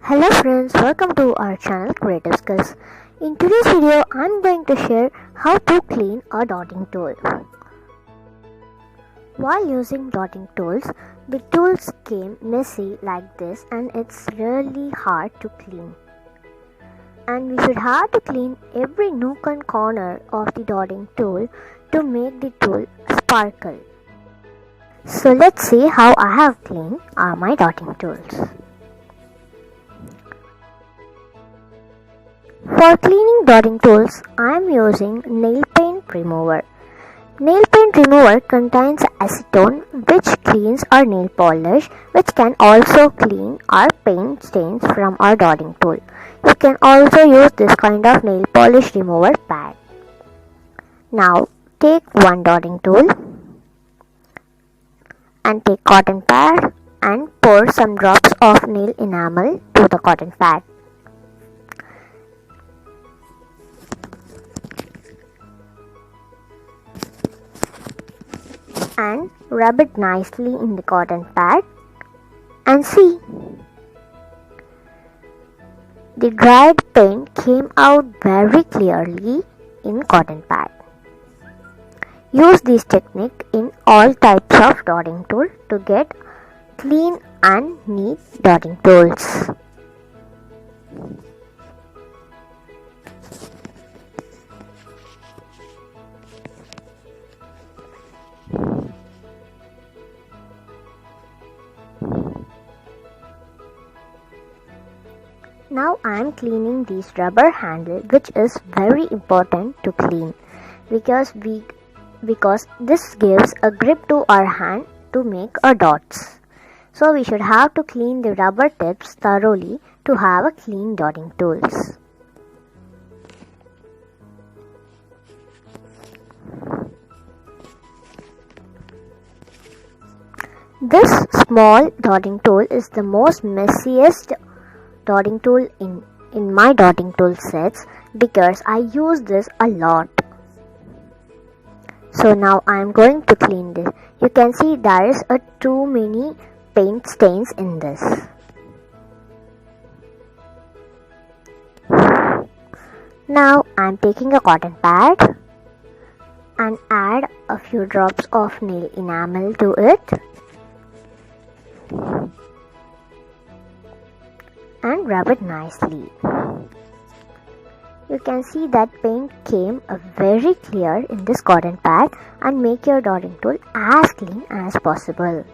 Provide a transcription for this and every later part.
Hello friends, welcome to our channel Creative Skills. In today's video, I'm going to share how to clean a dotting tool. While using dotting tools, the tools came messy like this and it's really hard to clean. And we should have to clean every nook and corner of the dotting tool to make the tool sparkle. So let's see how I have cleaned my dotting tools. For cleaning dotting tools, I am using nail paint remover. Nail paint remover contains acetone which cleans our nail polish, which can also clean our paint stains from our dotting tool. You can also use this kind of nail polish remover pad. Now take one dotting tool and take cotton pad and pour some drops of nail enamel to the cotton pad. And rub it nicely in the cotton pad and see, the dried paint came out very clearly in cotton pad. Use this technique in all types of dotting tool to get clean and neat dotting tools. Now I am cleaning this rubber handle, which is very important to clean because this gives a grip to our hand to make our dots. So we should have to clean the rubber tips thoroughly to have a clean dotting tools. This small dotting tool is the most messiest dotting tool in my dotting tool sets because I use this a lot. So now I am going to clean this. You can see there is too many paint stains in this. Now I am taking a cotton pad and add a few drops of nail enamel to it. And rub it nicely. You can see that paint came very clear in this cotton pad and make your dotting tool as clean as possible.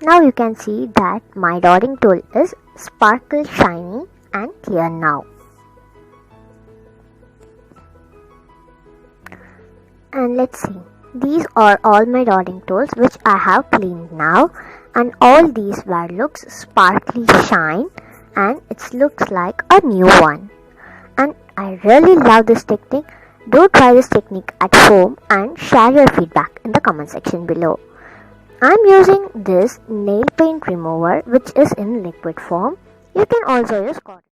Now you can see that my dotting tool is sparkle shiny and clear now. And let's see, these are all my dotting tools which I have cleaned now, and all these were looks sparkly shine and it looks like a new one. And I really love this technique. Do try this technique at home and share your feedback in the comment section below. I'm using this nail paint remover which is in liquid form. You can also use cotton.